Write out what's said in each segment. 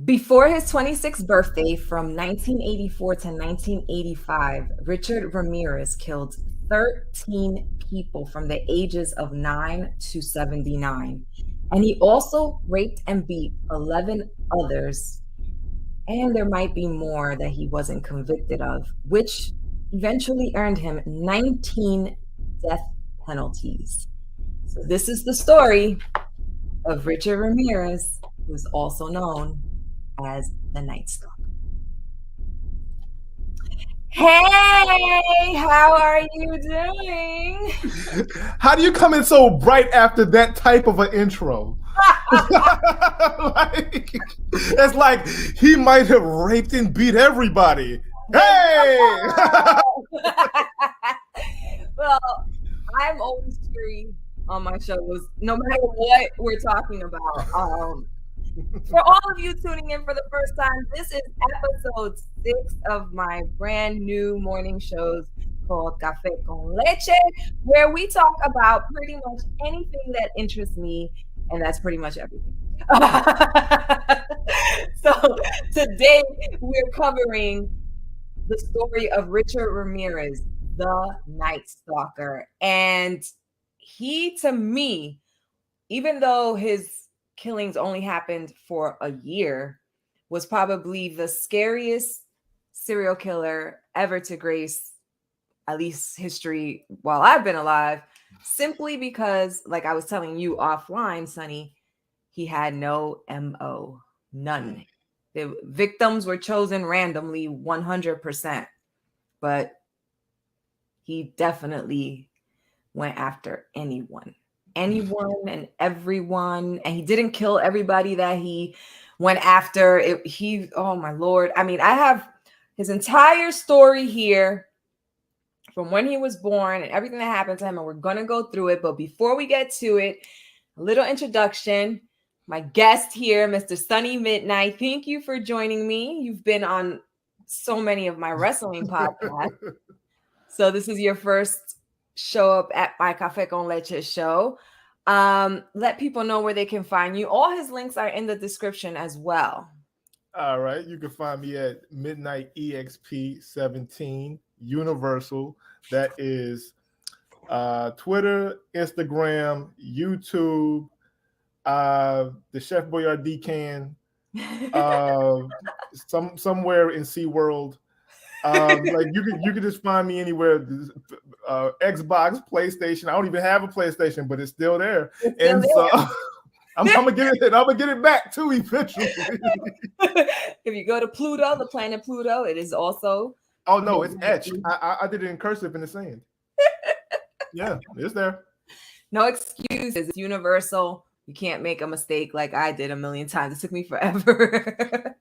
Before his 26th birthday from 1984 to 1985, Richard Ramirez killed 13 people from the ages of 9 to 79. And he also raped and beat 11 others. And there might be more that he wasn't convicted of, which eventually earned him 19 death penalties. So this is the story of Richard Ramirez, who's also known as the Night Stalker. Hey, how are you doing? How do you come in so bright after that type of an intro? It's like he might have raped and beat everybody. Hey! Well, I'm always free on my shows, no matter what we're talking about. For all of you tuning in for the first time, this is episode 6 of my brand new morning shows called Café con Leche, where we talk about pretty much anything that interests me, and that's pretty much everything. So today we're covering the story of Richard Ramirez, the Night Stalker. And he, to me, even though his killings only happened for a year, was probably the scariest serial killer ever to grace at least history while I've been alive, simply because, like I was telling you offline, Sonny, he had no MO, none. The victims were chosen randomly 100%, but he definitely went after anyone and everyone, and he didn't kill everybody that he went after. Oh my Lord. I mean, I have his entire story here from when he was born and everything that happened to him, and we're going to go through it. But before we get to it, a little introduction. My guest here, Mr. Sunny Midnight. Thank you for joining me. You've been on so many of my wrestling podcasts. So this is your first show up at my Café con Leche show. Let people know where they can find you. All his links are in the description as well. All right. You can find me at Midnight EXP 17 Universal. That is Twitter, Instagram, YouTube, the Chef Boyardee can, somewhere in SeaWorld. Like you can just find me anywhere. Xbox, PlayStation. I don't even have a PlayStation, but it's still there. So I'm gonna get it back too eventually. If you go to Pluto, the planet Pluto, it is also. Oh no, it's etched. I did it in cursive in the sand. Yeah, it's there. No excuses. It's universal. You can't make a mistake like I did a million times. It took me forever.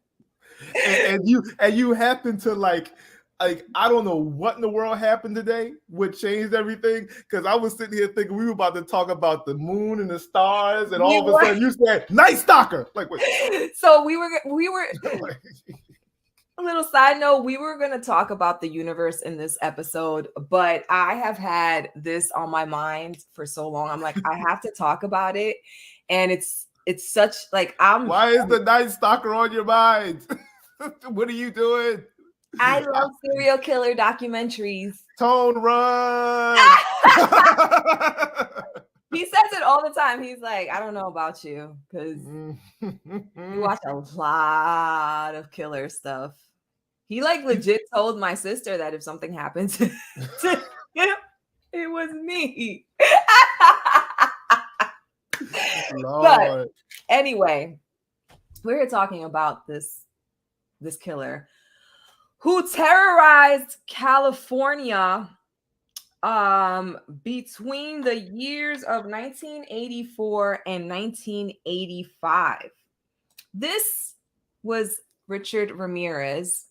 and you happen to like I don't know what in the world happened today, what changed everything, because I was sitting here thinking we were about to talk about the moon and the stars, and all of a sudden you said Night Stalker. Like, wait. So we were a little side note, we were going to talk about the universe in this episode, but I have had this on my mind for so long. I'm like, I have to talk about it, and it's such like Why is the Night Stalker on your mind? What are you doing? I love serial killer documentaries. Tone run. He says it all the time. He's like, I don't know about you, because you watch a lot of killer stuff. He like legit told my sister that if something happens to him, it was me. But anyway, we're here talking about this killer who terrorized California between the years of 1984 and 1985. This was Richard Ramirez,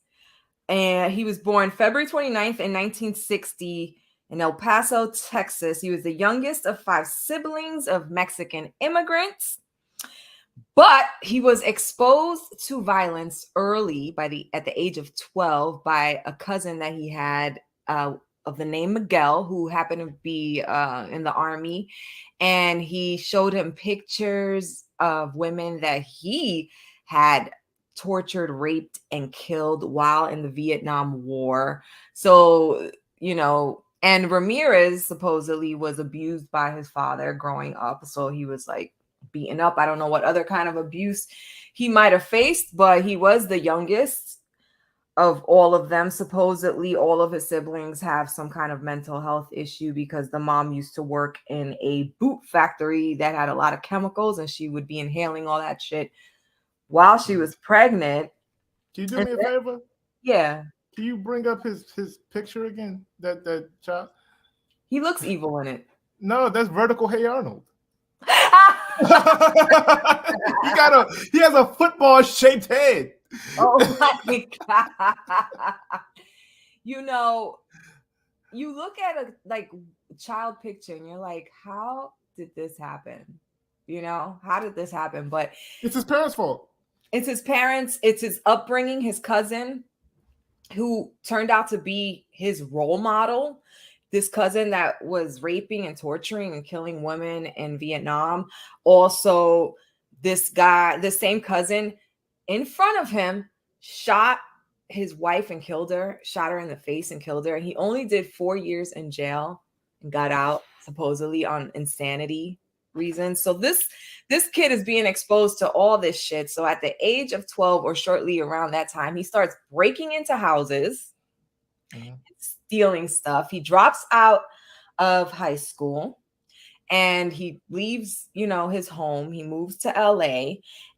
and he was born February 29th in 1960 in El Paso, Texas. He was the youngest of 5 siblings of Mexican immigrants. But he was exposed to violence early at the age of 12 by a cousin that he had of the name Miguel, who happened to be in the army. And he showed him pictures of women that he had tortured, raped, and killed while in the Vietnam War. So, and Ramirez supposedly was abused by his father growing up. So he was like beaten up. I don't know what other kind of abuse he might have faced, but he was the youngest of all of them. Supposedly all of his siblings have some kind of mental health issue because the mom used to work in a boot factory that had a lot of chemicals, and she would be inhaling all that shit while she was pregnant. Can you do me a favor? Yeah. Can you bring up his picture again? That child. He looks evil in it. No, that's Vertical Hey Arnold. He has a football shaped head. Oh my God. You look at a child picture and you're like, how did this happen? How did this happen? But it's his parents' fault. It's his parents. It's his upbringing, his cousin, who turned out to be his role model. This cousin that was raping and torturing and killing women in Vietnam. Also, this same cousin in front of him shot his wife and killed her, shot her in the face and killed her. He only did 4 years in jail and got out supposedly on insanity reasons. So this kid is being exposed to all this shit. So at the age of 12 or shortly around that time, he starts breaking into houses, stealing stuff. He drops out of high school and he leaves, his home. He moves to LA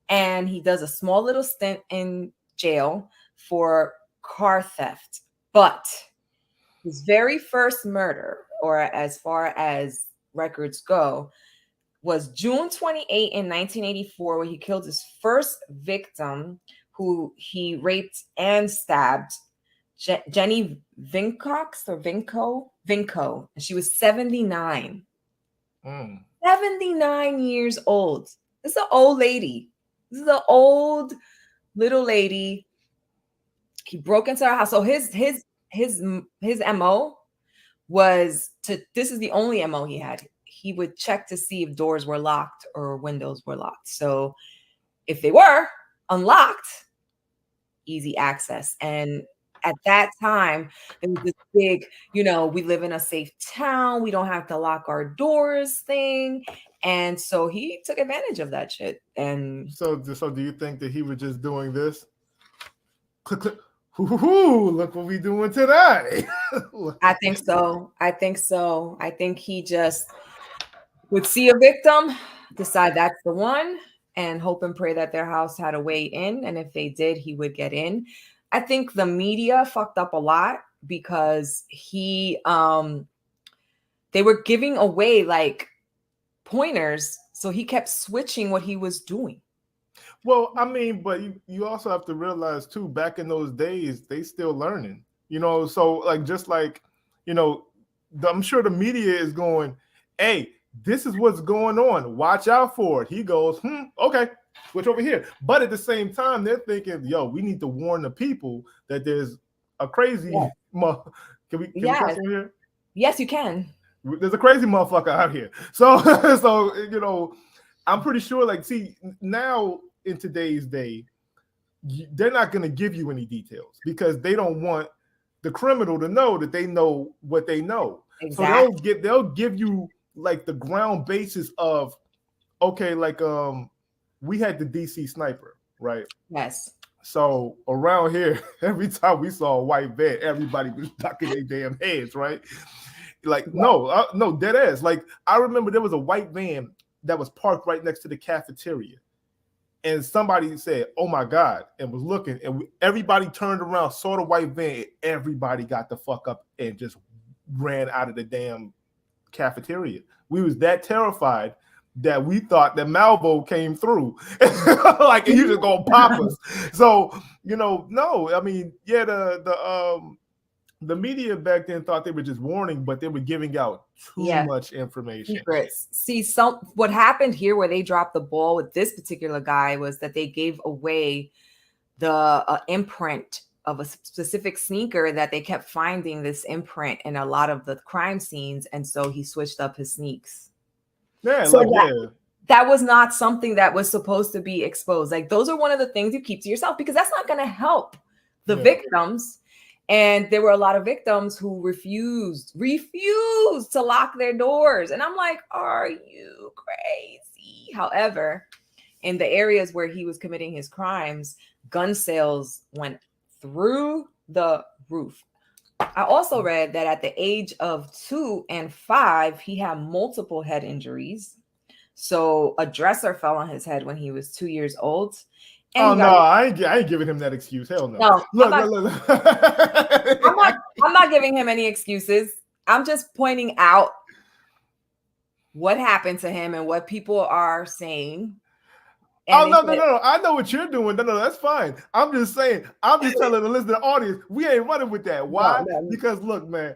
and he does a small little stint in jail for car theft. But his very first murder, or as far as records go, was June 28 in 1984, where he killed his first victim, who he raped and stabbed, Jenny Vincox or Vinco. And she was 79. 79 years old. This is an old lady. This is an old little lady. He broke into her house. So his MO was this is the only MO he had. He would check to see if doors were locked or windows were locked. So if they were unlocked, easy access. And at that time, there was this big, we live in a safe town. We don't have to lock our doors thing. And so he took advantage of that shit. And so do you think that he was just doing this? Click, click. Look what we doing today. I think so. I think he just would see a victim, decide that's the one, and hope and pray that their house had a way in. And if they did, he would get in. I think the media fucked up a lot because they were giving away like pointers. So he kept switching what he was doing. Well, I mean, but you also have to realize too, back in those days, they still learning, so like, just like, I'm sure the media is going, hey, this is what's going on. Watch out for it. He goes, okay, switch over here. But at the same time, they're thinking, yo, we need to warn the people that there's a crazy, can we come here? Yes, you can. There's a crazy motherfucker out here. So, I'm pretty sure, like, see, now in today's day, they're not going to give you any details because they don't want the criminal to know that they know what they know. Exactly. So they'll give you like the ground basis of, okay, like we had the DC sniper, right? Yes. So around here, every time we saw a white van, everybody was ducking their damn heads, right? Like, no, dead ass. Like, I remember there was a white van that was parked right next to the cafeteria. And somebody said, oh my God, and was looking, and everybody turned around, saw the white van, everybody got the fuck up and just ran out of the damn cafeteria. We was that terrified that we thought that Malvo came through. Like, you just gonna pop us. So, no, I mean, yeah, the media back then thought they were just warning, but they were giving out too much information. Secrets. See, what happened here where they dropped the ball with this particular guy was that they gave away the imprint of a specific sneaker that they kept finding this imprint in a lot of the crime scenes. And so he switched up his sneaks. Yeah, so that was not something that was supposed to be exposed. Like, those are one of the things you keep to yourself, because that's not going to help the victims. And there were a lot of victims who refused to lock their doors. And I'm like, are you crazy? However, in the areas where he was committing his crimes, gun sales went through the roof. I also read that at the age of 2 and 5, he had multiple head injuries. So a dresser fell on his head when he was 2 years old. And I ain't giving him that excuse. Hell no. No, look. I'm not giving him any excuses. I'm just pointing out what happened to him and what people are saying. And no. I know what you're doing. No, that's fine. I'm just saying. I'm just telling the listening audience, we ain't running with that. Why? No. Because look, man,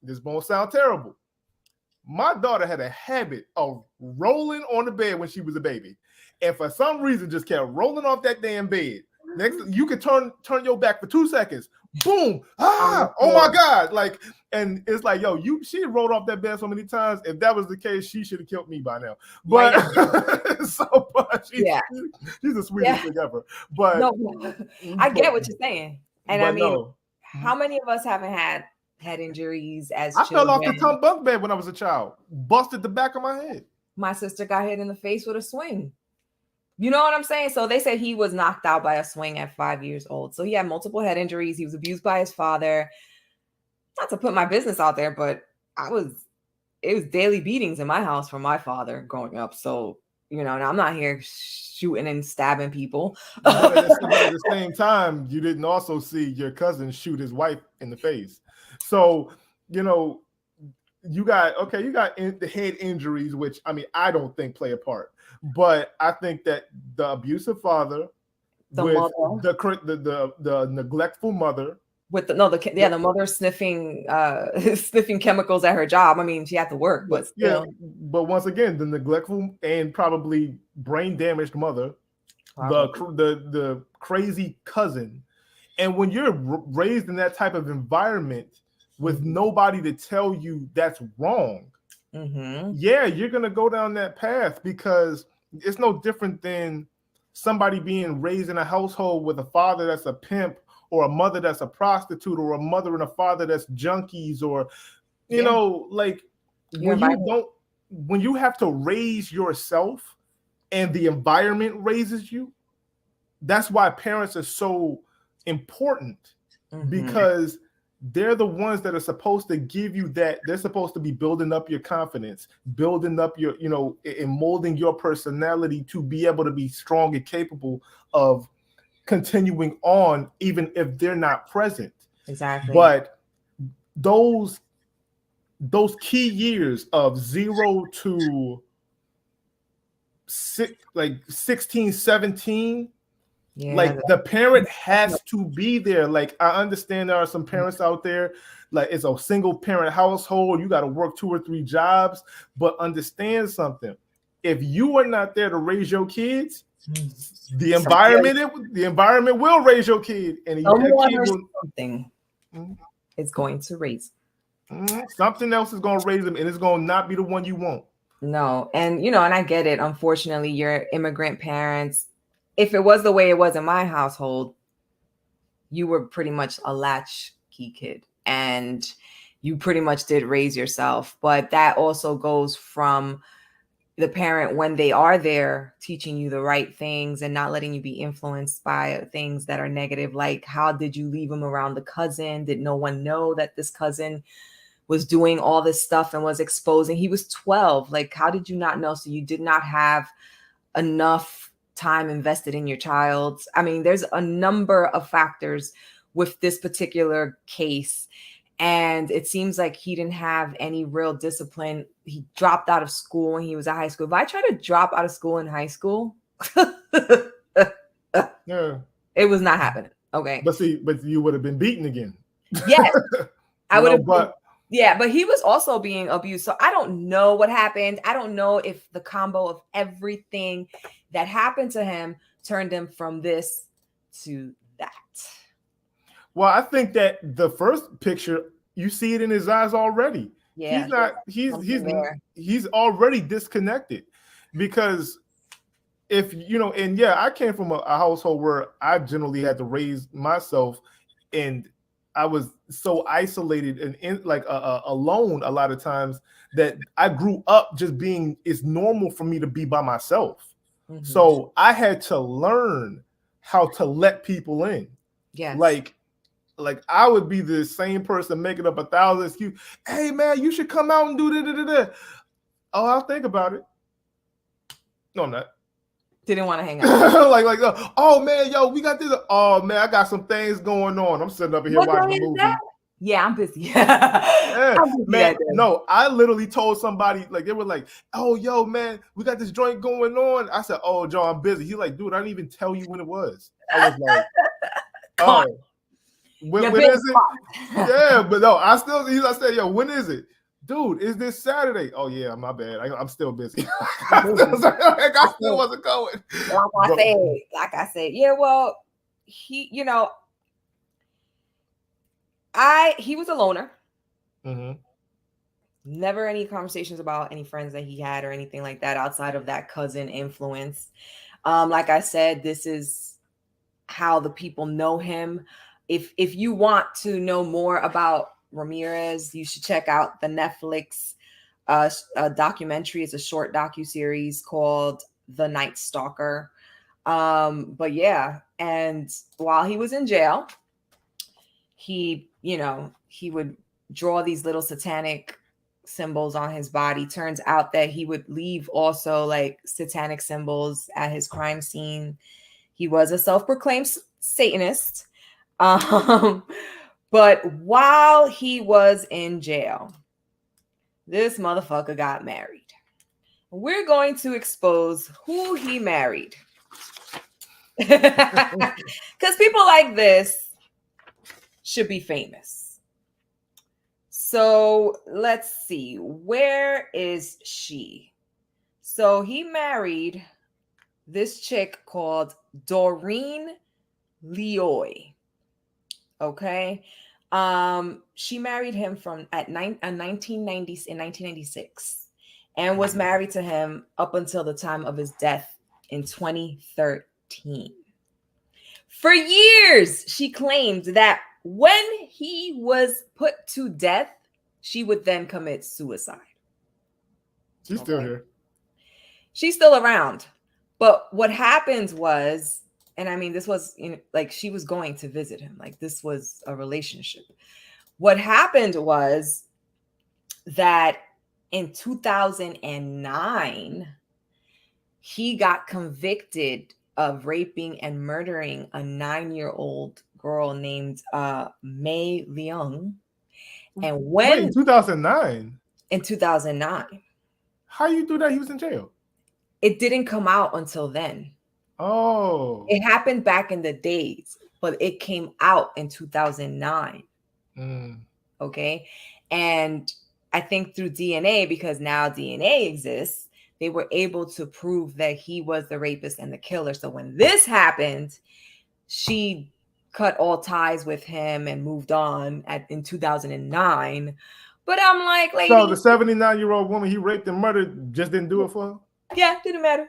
this won't sound terrible. My daughter had a habit of rolling on the bed when she was a baby, and for some reason, just kept rolling off that damn bed. Next, you could turn your back for 2 seconds. Boom! Oh my God! Like, and it's like, yo, she rolled off that bed so many times. If that was the case, she should have killed me by now. But she's the sweetest thing ever. But I get what you're saying, and I mean, how many of us haven't had head injuries as children? I fell off the bunk bed when I was a child, busted the back of my head. My sister got hit in the face with a swing. You know what I'm saying? So they said he was knocked out by a swing at 5 years old. So he had multiple head injuries. He was abused by his father. Not to put my business out there, but it was daily beatings in my house from my father growing up. So, you know, and I'm not here shooting and stabbing people. But at the same time, you didn't also see your cousin shoot his wife in the face. So, you know, you got the head injuries, which, I mean, I don't think play a part. But I think that the abusive father, the neglectful mother, with the mother sniffing chemicals at her job. I mean, she had to work, but still. Yeah. But once again, the neglectful and probably brain damaged mother, the crazy cousin, and when you're raised in that type of environment with nobody to tell you that's wrong. Yeah, you're gonna go down that path, because it's no different than somebody being raised in a household with a father that's a pimp, or a mother that's a prostitute, or a mother and a father that's junkies, or you know, like when you have to raise yourself and the environment raises you. That's why parents are so important, because they're the ones that are supposed to give you that. They're supposed to be building up your confidence, building up your, you know, and molding your personality to be able to be strong and capable of continuing on, even if they're not present. Exactly. But those key years of 0 to 16, 17, like the parent has to be there. Like, I understand there are some parents out there, like it's a single parent household, you got to work 2 or 3 jobs, but understand something. If you are not there to raise your kids, the environment will raise your kid, and something is going to raise something else is going to raise them, and it's going to not be the one you want. No, and you know, and I get it. Unfortunately, you're immigrant parents. If it was the way it was in my household, you were pretty much a latchkey kid, and you pretty much did raise yourself. But that also goes from the parent, when they are there teaching you the right things and not letting you be influenced by things that are negative. Like, how did you leave him around the cousin? Did no one know that this cousin was doing all this stuff and was exposing? He was 12. Like, how did you not know? So you did not have enough time invested in your child. I mean, there's a number of factors with this particular case. And it seems like he didn't have any real discipline. He dropped out of school when he was at high school. If I try to drop out of school in high school, it was not happening. Okay. But you would have been beaten again. Yes. I would have. But he was also being abused. So I don't know what happened. I don't know if the combo of everything that happened to him turned him from this to that. Well, I think that the first picture, you see it in his eyes already. Yeah, he's already disconnected. because if you know, and yeah, I came from a household where I generally had to raise myself, and I was so isolated and alone a lot of times that I grew up just being. It's normal for me to be by myself, so I had to learn how to let people in. Yes. Like I would be the same person making up 1,000 excuses. Hey man, you should come out and do da. Oh, I'll think about it. No, I'm not. Didn't want to hang out. like, oh man, yo, we got this. Oh man, I got some things going on. I'm sitting up here watching a movie. Yeah, I'm busy. Yeah, I'm busy, man. No, I literally told somebody, like, they were like, oh, yo, man, we got this joint going on. I said, oh, Joe, I'm busy. He's like, dude, I didn't even tell you when it was. I was like, oh, when is it? Yeah, but no, I said, yo, when is it? Dude, is this Saturday? Oh, yeah, my bad. I'm still busy. I still wasn't going. Like I said, yeah, well, he, you know, he was a loner. Never any conversations about any friends that he had or anything like that outside of that cousin influence. Like I said, this is how the people know him. If you want to know more about Ramirez, you should check out the Netflix documentary. It's a short docuseries called The Night Stalker. But yeah, and while he was in jail, he would draw these little satanic symbols on his body. Turns out that he would leave also like satanic symbols at his crime scene. He was a self-proclaimed Satanist. But while he was in jail, this motherfucker got married. We're going to expose who he married. Because people like this should be famous. So let's see. Where is she? So he married this chick called Doreen Leoy. Okay. She married him in 1996 and was married to him up until the time of his death in 2013. For years, she claimed that when he was put to death, she would then commit suicide. She's still here. She's still around. But what happens was, and I mean, this was like she was going to visit him. Like this was a relationship. What happened was that in 2009, he got convicted of raping and murdering a 9-year-old girl named May Leung. And when in 2009? In 2009. How you do that? He was in jail. It didn't come out until then. Oh. It happened back in the days, but it came out in 2009. Okay. And I think through DNA, because now DNA exists, they were able to prove that he was the rapist and the killer. So when this happened, she cut all ties with him and moved on in 2009. But I'm like, lady. So the 79-year-old woman he raped and murdered just didn't do it for her? Yeah, didn't matter.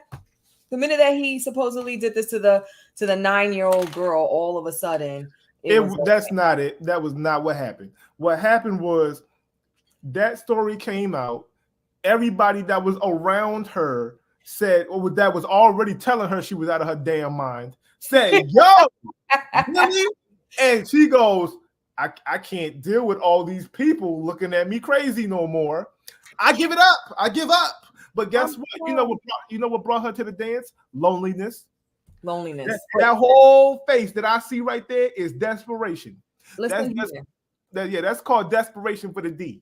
The minute that he supposedly did this to the 9-year-old girl, all of a sudden, that's not it. That was not what happened. What happened was that story came out. Everybody that was around her said, or that was already telling her she was out of her damn mind, said, yo, really? And she goes, I can't deal with all these people looking at me crazy no more. I give it up. I give up. But guess what? You know what brought her to the dance? Loneliness. That whole face that I see right there is desperation. That's called desperation for the D.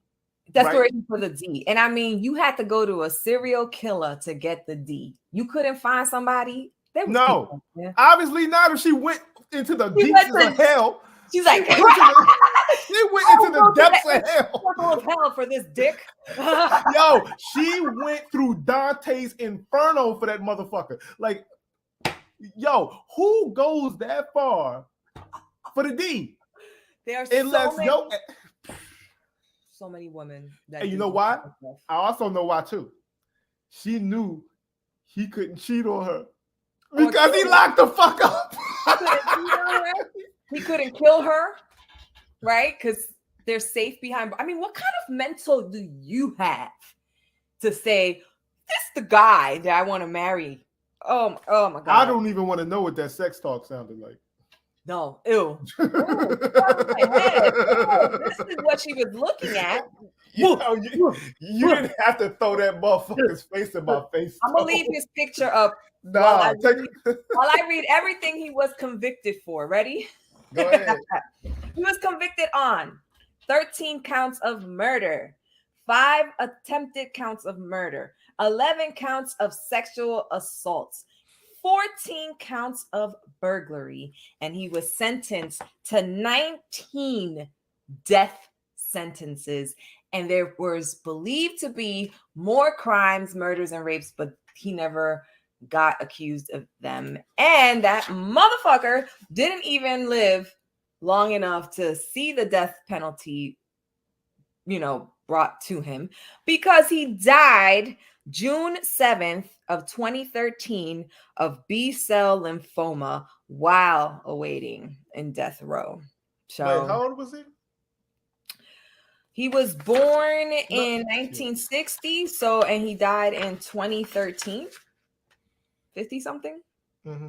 Desperation for the D. And I mean, you had to go to a serial killer to get the D. You couldn't find somebody. No, obviously not. If she went into the deeps of hell. She's like, she went into the depths of hell for this dick. Yo, she went through Dante's Inferno for that motherfucker. Like, yo, who goes that far for the D? There are so many women. And you know why? I also know why too. She knew he couldn't cheat on her because he locked the fuck up. He couldn't kill her, right? Because they're safe behind. I mean, what kind of mental do you have to say, this the guy that I want to marry? Oh my God. I don't even want to know what that sex talk sounded like. No, ew. Ooh, my head. Ooh, this is what she was looking at. You didn't have to throw that motherfucker's face in my face. I'm gonna leave his picture up while I read everything he was convicted for. Ready? Go ahead. He was convicted on 13 counts of murder, 5 attempted counts of murder, 11 counts of sexual assaults, 14 counts of burglary, and he was sentenced to 19 death sentences. And there was believed to be more crimes, murders, and rapes, but he never got accused of them. And that motherfucker didn't even live long enough to see the death penalty, brought to him, because he died June 7th of 2013 of B-cell lymphoma while awaiting in death row. So wait, how old was he? He was born in 1960, and he died in 2013. 50 something? Mm-hmm.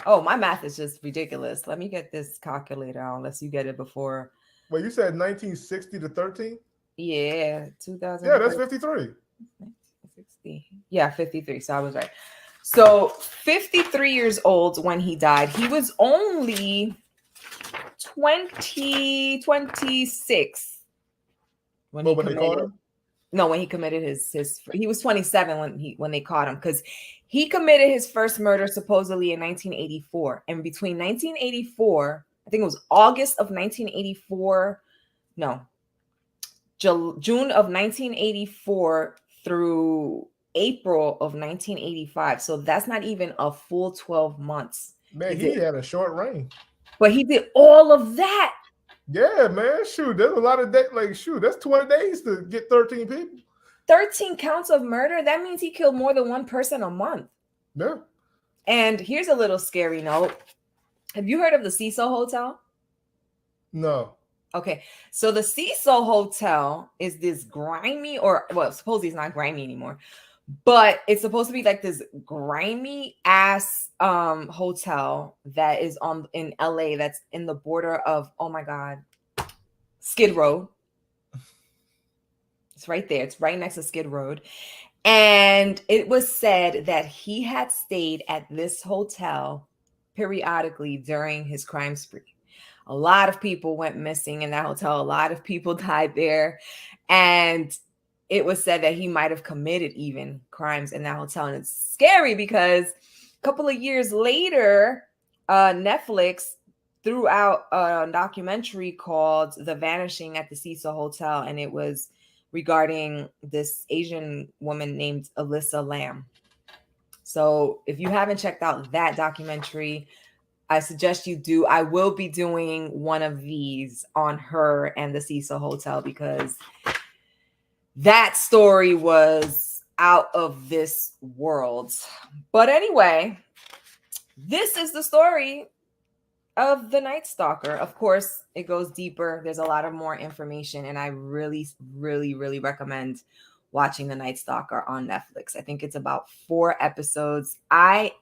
Oh, my math is just ridiculous. Let me get this calculator out, unless you get it before. Wait, you said 1960 to 13? Yeah, 2000. Yeah, that's 53. 60. Yeah, 53. So I was right. So 53 years old when he died. He was only 26 when they caught him. No, when he committed his he was 27 when they caught him, because he committed his first murder supposedly in 1984, and between 1984, I think it was August of 1984, no, June of 1984 through April of 1985. So that's not even a full 12 months. Man, he had a short reign. But he did all of that. Yeah, man. Shoot, there's a lot of days. Like, shoot, that's 20 days to get 13 people. 13 counts of murder. That means he killed more than one person a month. Yeah. And here's a little scary note. Have you heard of the Cecil Hotel? No. Okay. So the Cecil Hotel is this grimy, supposedly it's not grimy anymore, but it's supposed to be like this grimy ass hotel that is in LA, that's in the border of, oh my God, Skid Row. It's right there. It's right next to Skid Row. And it was said that he had stayed at this hotel periodically during his crime spree. A lot of people went missing in that hotel. A lot of people died there. And it was said that he might have committed even crimes in that hotel. And it's scary because a couple of years later, Netflix threw out a documentary called The Vanishing at the Cecil Hotel. And it was regarding this Asian woman named Alyssa Lam. So if you haven't checked out that documentary, I suggest you do. I will be doing one of these on her and the Cecil Hotel, because that story was out of this world. But anyway, this is the story of the Night Stalker. Of course, it goes deeper. There's a lot of more information, and I really, really, really recommend watching the Night Stalker on Netflix. I think it's about 4 episodes. I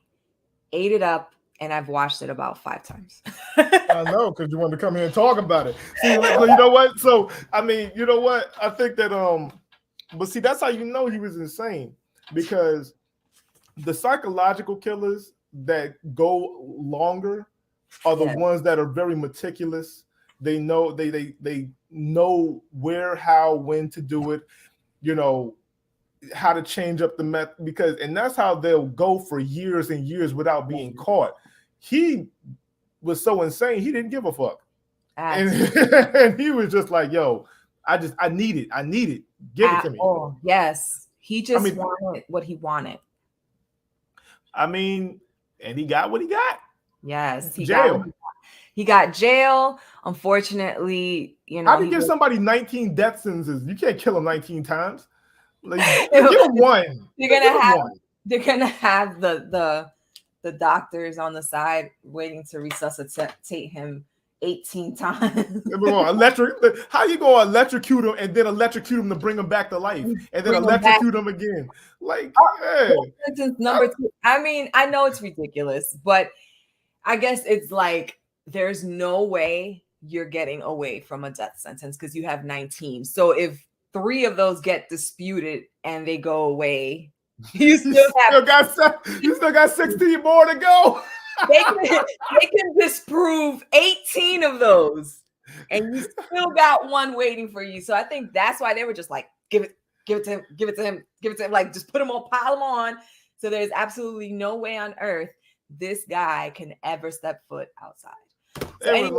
ate it up, and I've watched it about 5 times. I know, because you wanted to come here and talk about it. See, you know what? So, I mean, you know what? I think that, but see, that's how you know he was insane, because the psychological killers that go longer are the ones that are very meticulous. They know they know where, how, when to do it, how to change up the method, and that's how they'll go for years and years without being caught. He was so insane, he didn't give a fuck. And he was just like, yo, I need it. Give it to me. Oh, yes. He just wanted what he wanted. I mean, and he got what he got. Yes. He got jail. Unfortunately, how do you give somebody 19 death sentences? You can't kill him 19 times. Like, give him one. You're gonna have they're gonna have the doctors on the side waiting to resuscitate him 18 times. How you gonna electrocute him and then electrocute him to bring him back to life and then Bring him back. electrocute him again? Like, Sentence number 2. I mean, I know it's ridiculous, but I guess it's like there's no way you're getting away from a death sentence because you have 19. So if 3 of those get disputed and they go away, you still got 16 more to go. they can disprove 18 of those, and you still got one waiting for you. So I think that's why they were just like, give it to him, like just put them on, pile them on. So there's absolutely no way on earth this guy can ever step foot outside. So they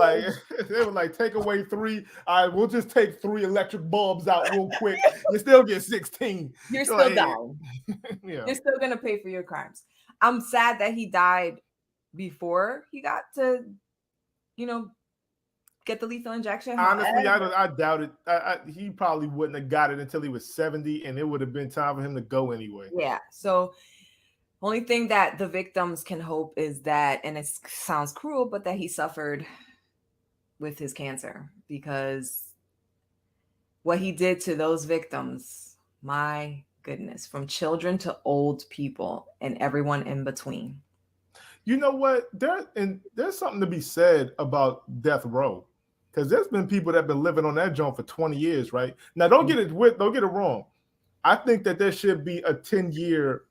were like, take away 3. All right, we'll just take 3 electric bulbs out real quick. You still get 16. You're still down. Yeah. You're still gonna pay for your crimes. I'm sad that he died before he got to, get the lethal injection. Honestly, I doubt it. He probably wouldn't have got it until he was 70, and it would have been time for him to go anyway. Yeah. So only thing that the victims can hope is that, and it sounds cruel, but that he suffered with his cancer, because what he did to those victims, my goodness, from children to old people and everyone in between. You know what? There's something to be said about death row, because there's been people that have been living on that joint for 20 years, right? Now, don't get it wrong. I think that there should be a 10-year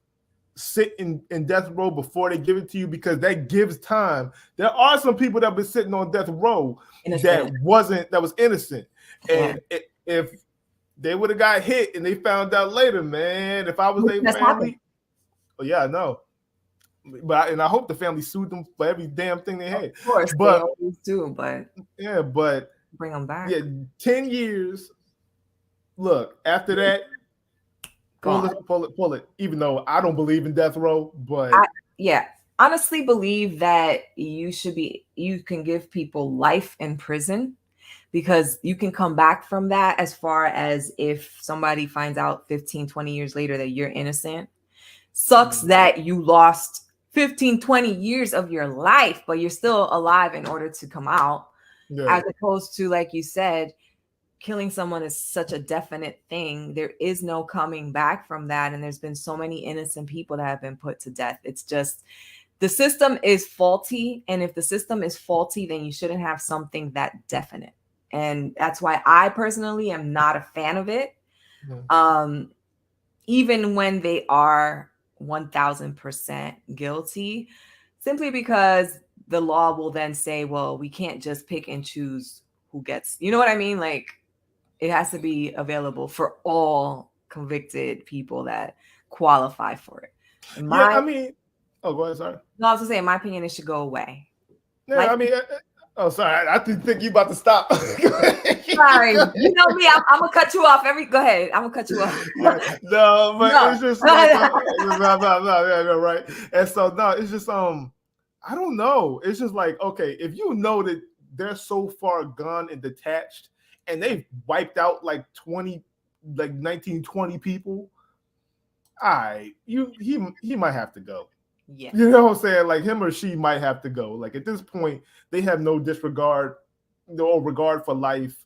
sit in death row before they give it to you, because that gives time. There are some people that have been sitting on death row that was innocent, and if they would have got hit and they found out later, man, if I was their family, yeah, I know. But I hope the family sued them for every damn thing they had. Of course, but they always do, but yeah, but bring them back. Yeah, 10 years. Look, after that, pull it. Even though I don't believe in death row, but I honestly believe that you can give people life in prison, because you can come back from that. As far as if somebody finds out 15, 20 years later that you're innocent, sucks that you lost 15, 20 years of your life, but you're still alive in order to come out. As opposed to, like you said, killing someone is such a definite thing. There is no coming back from that. And there's been so many innocent people that have been put to death. It's just, the system is faulty. And if the system is faulty, then you shouldn't have something that definite. And that's why I personally am not a fan of it. Even when they are 1000% guilty, simply because the law will then say, well, we can't just pick and choose who gets, you know what I mean? Like, it has to be available for all convicted people that qualify for it. Go ahead, sorry. No, I was gonna say, in my opinion, it should go away. Yeah, sorry. I didn't think you about to stop. Sorry, you know me. I'm gonna cut you off. Go ahead. I'm gonna cut you off. It's just right. And so it's just I don't know. It's just like, okay, if you know that they're so far gone and detached, and they've wiped out like 19, 20 people, he might have to go. Yeah. You know what I'm saying? Like, him or she might have to go. Like, at this point, they have no regard for life.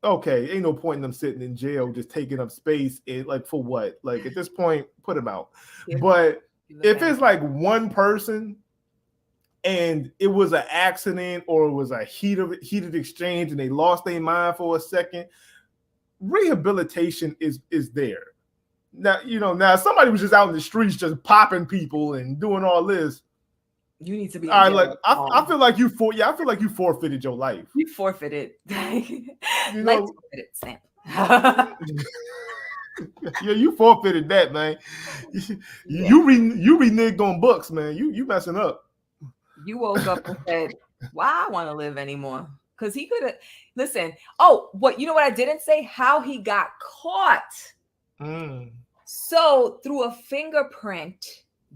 Okay, ain't no point in them sitting in jail just taking up space. Like, for what? Like, at this point, put them out. Yeah. But if it's like one person and it was an accident or it was a heated exchange and they lost their mind for a second, rehabilitation is there. Now, now if somebody was just out in the streets just popping people and doing all this, you need to be. I feel like you forfeited your life. You forfeited. Forfeited, Sam. Yeah, you forfeited that, man. You reneged on books, man. You messing up. You woke up and said, "Why I want to live anymore?" Because he could have. Listen. Oh, you know what I didn't say? How he got caught. So through a fingerprint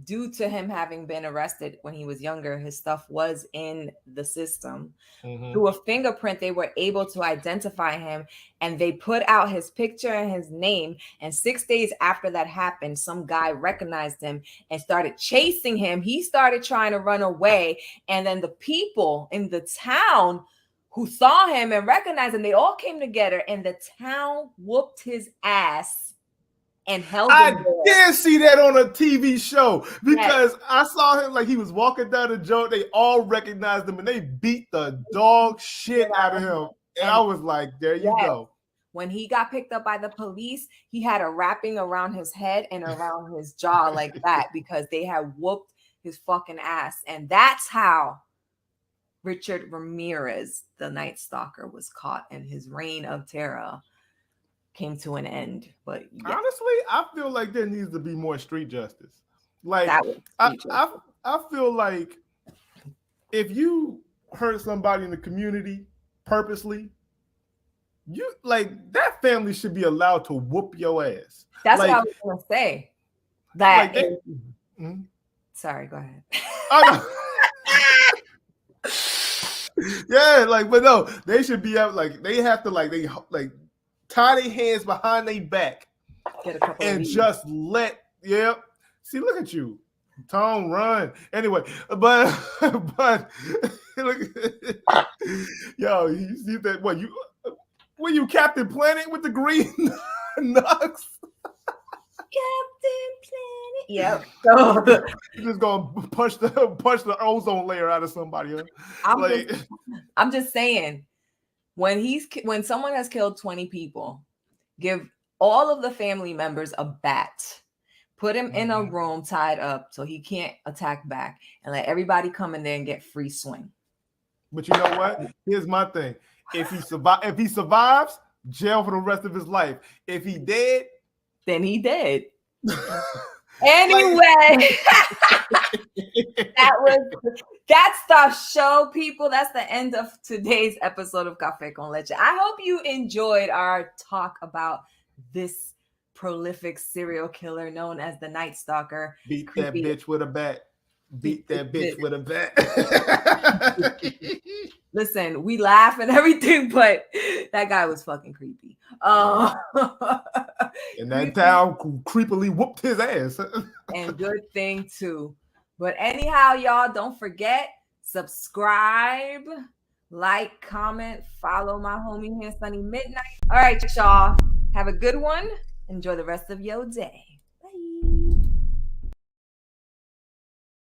due to him having been arrested when he was younger, his stuff was in the system. Through a fingerprint, they were able to identify him, and they put out his picture and his name. And 6 days after that happened, some guy recognized him and started chasing him. He started trying to run away. And then the people in the town who saw him and recognized him, they all came together, and the town whooped his ass and held him I there. did see that on a TV show because I saw him like he was walking down the joint. They all recognized him and they beat the dog shit out of him. And I was like, there you go. When he got picked up by the police, he had a wrapping around his head and around his jaw like that because they had whooped his fucking ass. And that's how Richard Ramirez, the Night Stalker, was caught, and his reign of terror came to an end. But honestly, I feel like there needs to be more street justice. Like I feel like if you hurt somebody in the community purposely, you like that family should be allowed to whoop your ass. That's what I was gonna say. That like sorry, go ahead. Yeah, like, but no, they should be out. Like, they have to like tie their hands behind their back and just let. Yeah, see, look at you, Tom, run anyway. But look, yo, you see that? What you? Were you Captain Planet with the green nuts? Captain Planet. Yep. So, just gonna punch the ozone layer out of somebody. Huh? I'm just saying, when someone has killed 20 people, give all of the family members a bat, put him in a room tied up so he can't attack back, and let everybody come in there and get free swing. But you know what? Here's my thing: if he survives, jail for the rest of his life. If he dead, then he dead. Anyway, that's the show, people. That's the end of today's episode of Café con Leche. I hope you enjoyed our talk about this prolific serial killer known as the Night Stalker. Beat that bitch with a bat. Beat that bitch with a bat. Listen, we laugh and everything, but that guy was fucking creepy. And that town creepily whooped his ass. And good thing too. But anyhow, y'all, don't forget, subscribe, like, comment, follow my homie here, Sunny Midnight. All right, y'all. Have a good one. Enjoy the rest of your day.